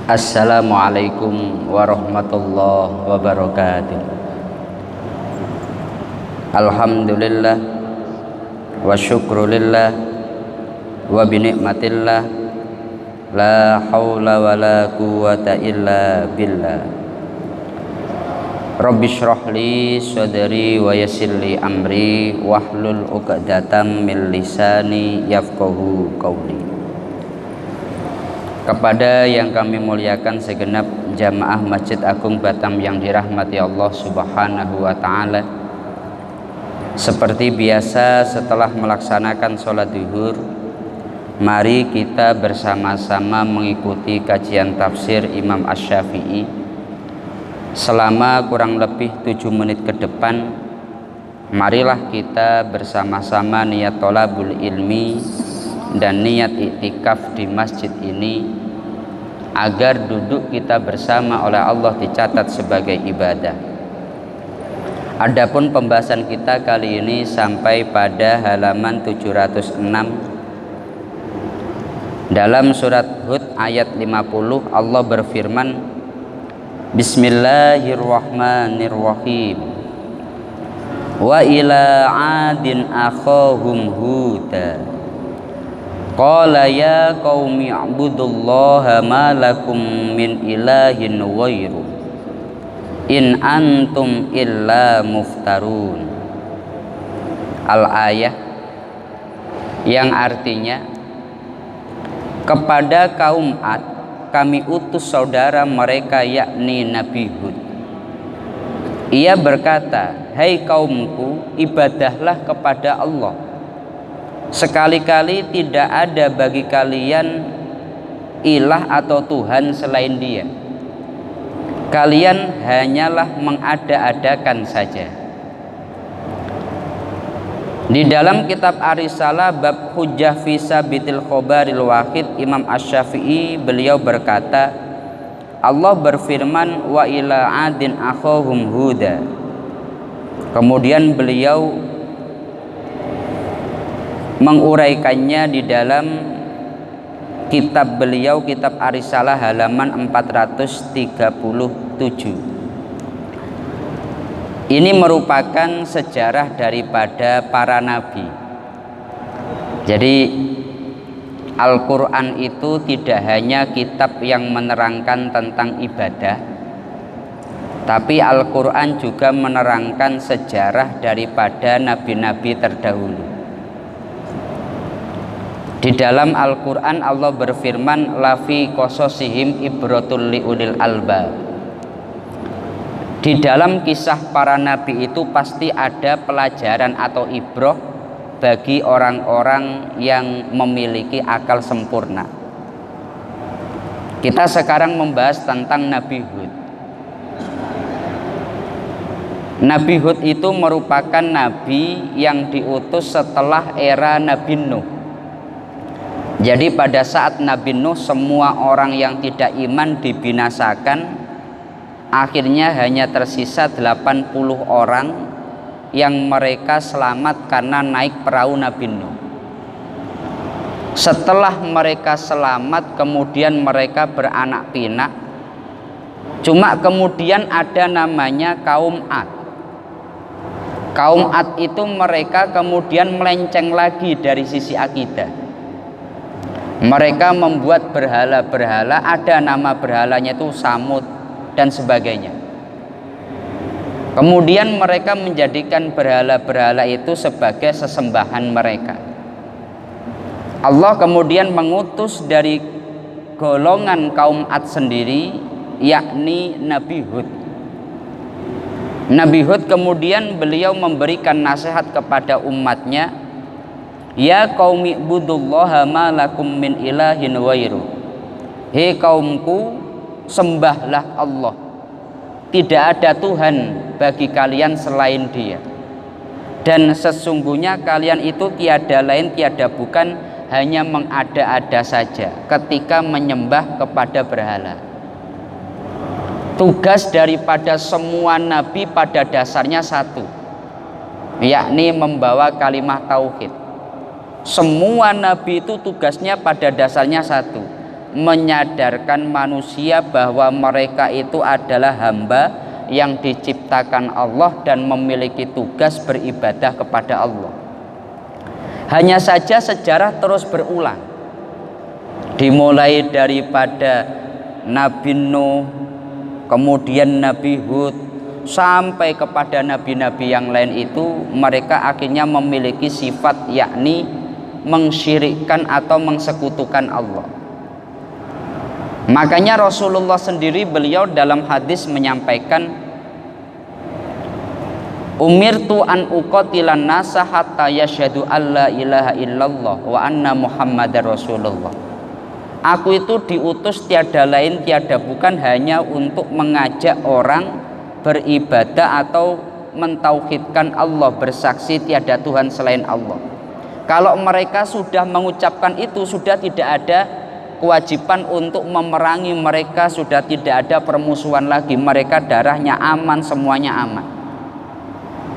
Assalamualaikum warahmatullahi wabarakatuh. Alhamdulillah wa syukrulillah wa binikmatillah la hawla wa la quwata illa billah. Rabbi shrahli sadri wa yassirli amri wahlul 'uqdatam min lisani yafqahu qawli. Kepada yang kami muliakan segenap jamaah Masjid Agung Batam yang dirahmati Allah Subhanahu wa Ta'ala, seperti biasa setelah melaksanakan sholat zuhur, mari kita bersama-sama mengikuti kajian tafsir Imam Asy-Syafi'i selama kurang lebih 7 menit ke depan. Marilah kita bersama-sama niat thalabul ilmi dan niat iktikaf di masjid ini agar duduk kita bersama oleh Allah dicatat sebagai ibadah. Adapun pembahasan kita kali ini sampai pada halaman 706 dalam surat Hud ayat 50. Allah berfirman, Bismillahirrahmanirrahim. Wa ila 'adin akhahum Huda qala ya qaumi i'budullaha ma lakum min ilahin ghairu in antum illa muftarun. Al-ayah yang artinya, kepada kaum Ad kami utus saudara mereka yakni Nabi Hud. Ia berkata, hai kaumku, ibadahlah kepada Allah. Sekali-kali tidak ada bagi kalian ilah atau Tuhan selain Dia. Kalian hanyalah mengada-adakan saja. Di dalam kitab Ar-Risalah bab Hujjah fi Sabitil Khobaril Wahid, Imam Asy-Syafi'i beliau berkata, Allah berfirman, wa ila 'adin akhahum Huda. Kemudian beliau menguraikannya di dalam kitab beliau, kitab Ar-Risalah halaman 437. Ini merupakan sejarah daripada para nabi. Jadi Al-Quran itu tidak hanya kitab yang menerangkan tentang ibadah, tapi Al-Quran juga menerangkan sejarah daripada nabi-nabi terdahulu. Di dalam Al-Quran Allah berfirman, lafi qasasihim ibratul liulil albab. Di dalam kisah para nabi itu pasti ada pelajaran atau ibrah bagi orang-orang yang memiliki akal sempurna. Kita sekarang membahas tentang Nabi Hud. Nabi Hud itu merupakan nabi yang diutus setelah era Nabi Nuh. Jadi pada saat Nabi Nuh semua orang yang tidak iman dibinasakan. Akhirnya hanya tersisa 80 orang yang mereka selamat karena naik perahu Nabi Nuh. Setelah mereka selamat kemudian mereka beranak pinak. Cuma kemudian ada namanya kaum Ad. Kaum Ad itu mereka kemudian melenceng lagi dari sisi akidah. Mereka membuat berhala-berhala, ada nama berhalanya itu Samud dan sebagainya. Kemudian mereka menjadikan berhala-berhala itu sebagai sesembahan mereka. Allah kemudian mengutus dari golongan kaum Ad sendiri, yakni Nabi Hud. Nabi Hud kemudian beliau memberikan nasihat kepada umatnya, ya qaumi ibudullaha ma lakum min ilahin ghairu. Hei kaumku, sembahlah Allah. Tidak ada Tuhan bagi kalian selain Dia. Dan sesungguhnya kalian itu tiada lain tiada bukan, hanya mengada-ada saja ketika menyembah kepada berhala. Tugas daripada semua nabi pada dasarnya satu, yakni membawa kalimat tauhid. Semua nabi itu tugasnya pada dasarnya satu, menyadarkan manusia bahwa mereka itu adalah hamba yang diciptakan Allah dan memiliki tugas beribadah kepada Allah. Hanya saja sejarah terus berulang, dimulai daripada Nabi Nuh, kemudian Nabi Hud, sampai kepada nabi-nabi yang lain itu mereka akhirnya memiliki sifat yakni mensyirikkan atau mengsekutukan Allah. Makanya Rasulullah sendiri beliau dalam hadis menyampaikan, umirtu an uqatilan nasa hatta yashhadu alla ilaha illallah wa anna muhammadar rasulullah. Aku itu diutus tiada lain tiada bukan hanya untuk mengajak orang beribadah atau mentauhidkan Allah, bersaksi tiada Tuhan selain Allah. Kalau mereka sudah mengucapkan itu, sudah tidak ada kewajiban untuk memerangi mereka, sudah tidak ada permusuhan lagi, mereka darahnya aman, semuanya aman.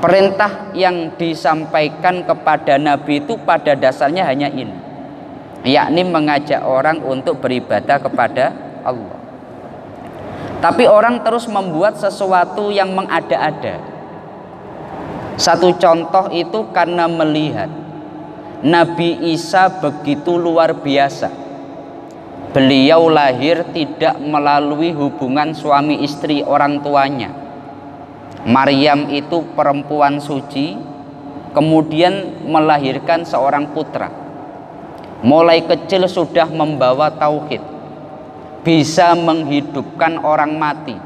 Perintah yang disampaikan kepada Nabi itu pada dasarnya hanya ini, yakni mengajak orang untuk beribadah kepada Allah. Tapi orang terus membuat sesuatu yang mengada-ada. Satu contoh itu karena melihat Nabi Isa begitu luar biasa. Beliau lahir tidak melalui hubungan suami istri orang tuanya. Maryam itu perempuan suci, kemudian melahirkan seorang putra. Mulai kecil sudah membawa tauhid, bisa menghidupkan orang mati.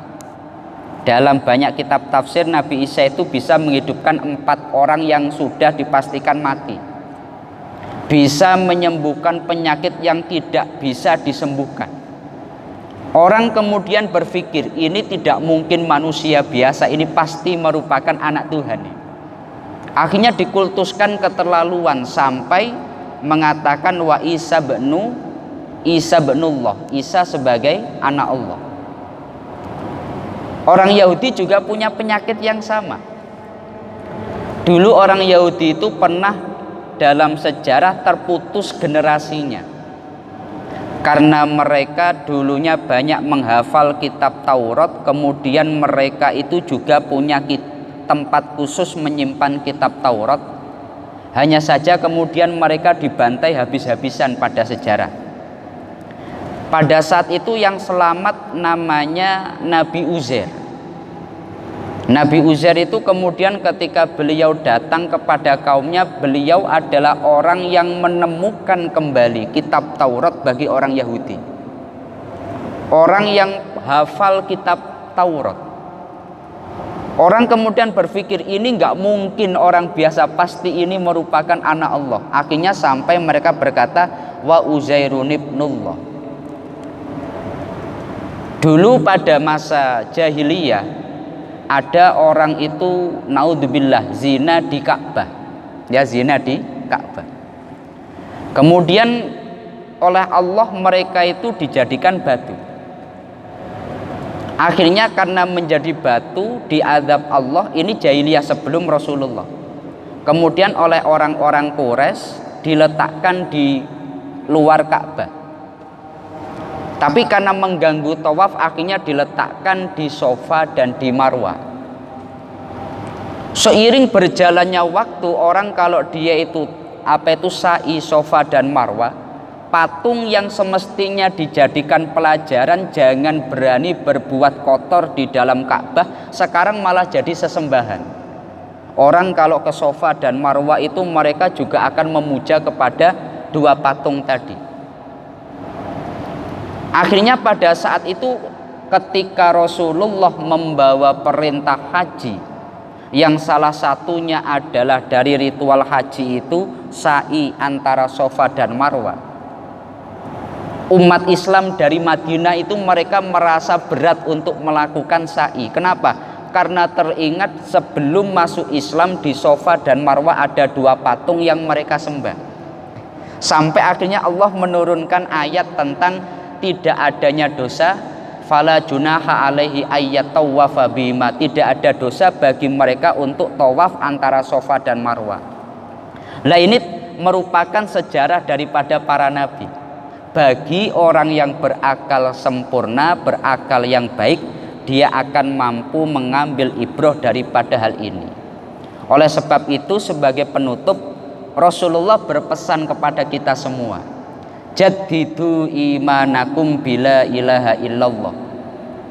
Dalam banyak kitab tafsir, Nabi Isa itu bisa menghidupkan 4 orang yang sudah dipastikan mati, bisa menyembuhkan penyakit yang tidak bisa disembuhkan. Orang kemudian berpikir ini tidak mungkin manusia biasa, ini pasti merupakan anak Tuhan. Akhirnya dikultuskan keterlaluan sampai mengatakan wa Isa benullah, Isa sebagai anak Allah. Orang Yahudi juga punya penyakit yang sama. Dulu orang Yahudi itu pernah dalam sejarah terputus generasinya karena mereka dulunya banyak menghafal kitab Taurat, kemudian mereka itu juga punya tempat khusus menyimpan kitab Taurat. Hanya saja kemudian mereka dibantai habis-habisan pada sejarah. Pada saat itu yang selamat namanya Nabi Uzair. Nabi Uzair itu kemudian ketika beliau datang kepada kaumnya, beliau adalah orang yang menemukan kembali kitab Taurat bagi orang Yahudi. Orang yang hafal kitab Taurat. Orang kemudian berpikir ini nggak mungkin orang biasa, pasti ini merupakan anak Allah. Akhirnya sampai mereka berkata wa Uzairun ibnullah. Dulu pada masa jahiliyah ada orang itu naudzubillah zina di Ka'bah, ya, zina di Ka'bah. Kemudian oleh Allah mereka itu dijadikan batu. Akhirnya karena menjadi batu diazab Allah, ini jahiliyah sebelum Rasulullah. Kemudian oleh orang-orang Quraisy diletakkan di luar Ka'bah. Tapi karena mengganggu tawaf akhirnya diletakkan di Sofa dan di Marwah. Seiring berjalannya waktu, orang kalau dia itu sa'i Sofa dan Marwah, patung yang semestinya dijadikan pelajaran jangan berani berbuat kotor di dalam Ka'bah, sekarang malah jadi sesembahan. Orang kalau ke Sofa dan Marwah itu mereka juga akan memuja kepada 2 patung tadi. Akhirnya pada saat itu ketika Rasulullah membawa perintah haji, yang salah satunya adalah dari ritual haji itu sa'i antara Sofa dan Marwah, umat Islam dari Madinah itu mereka merasa berat untuk melakukan sa'i. Kenapa? Karena teringat sebelum masuk Islam di Sofa dan Marwah ada 2 patung yang mereka sembah. Sampai akhirnya Allah menurunkan ayat tentang tidak adanya dosa, fala junaha alaihi ayyatawafa bima, tidak ada dosa bagi mereka untuk tawaf antara Sofa dan Marwah. Lah ini merupakan sejarah daripada para nabi. Bagi orang yang berakal sempurna, berakal yang baik, dia akan mampu mengambil ibrah daripada hal ini. Oleh sebab itu, sebagai penutup, Rasulullah berpesan kepada kita semua, jaddidu imanakum bila ilaha illallah.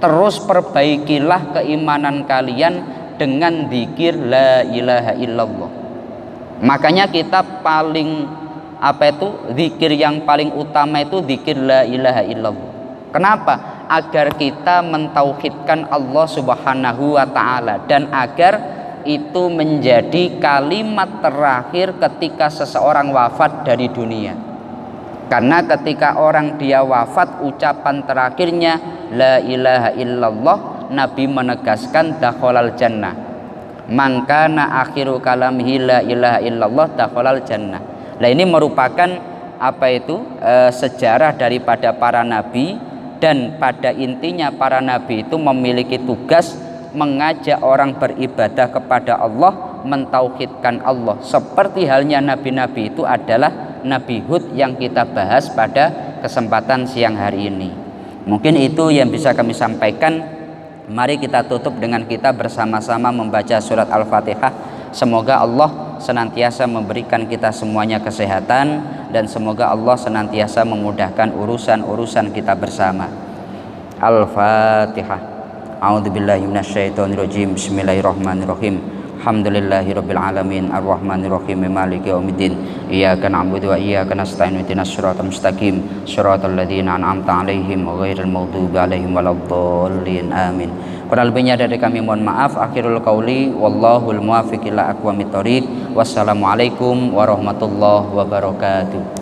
Terus perbaikilah keimanan kalian dengan zikir la ilaha illallah. Makanya kita paling zikir yang paling utama itu zikir la ilaha illallah. Kenapa? Agar kita mentauhidkan Allah Subhanahu wa taala, dan agar itu menjadi kalimat terakhir ketika seseorang wafat dari dunia. Karena ketika orang dia wafat, ucapan terakhirnya la ilaha illallah, Nabi menegaskan dakhalal jannah. Man kana akhiru kalamihi la ilaha illallah dakhalal jannah. Nah, ini merupakan sejarah daripada para nabi, dan pada intinya para nabi itu memiliki tugas mengajak orang beribadah kepada Allah, mentauhidkan Allah. Seperti halnya nabi-nabi itu adalah Nabi Hud yang kita bahas pada kesempatan siang hari ini. Mungkin itu yang bisa kami sampaikan. Mari kita tutup dengan kita bersama-sama membaca surat Al-Fatihah. Semoga Allah senantiasa memberikan kita semuanya kesehatan, dan semoga Allah senantiasa memudahkan urusan-urusan kita bersama. Al-Fatihah. A'udzubillahi minasyaitonirrajim. Bismillahirrahmanirrahim. Alhamdulillahirabbil alamin arrahmanirrahim maliki yaumiddin. Iyyaka na'budu wa iyyaka nasta'in ihdinas siratal mustaqim siratal ladzina an'amta 'alaihim ghairil maghdubi 'alaihim waladdallin. Amin. Kurang lebihnya dari kami mohon maaf. Akhirul qauli wallahul muwaffiq ila aqwamit thoriq. Wassalamualaikum warahmatullahi wabarakatuh.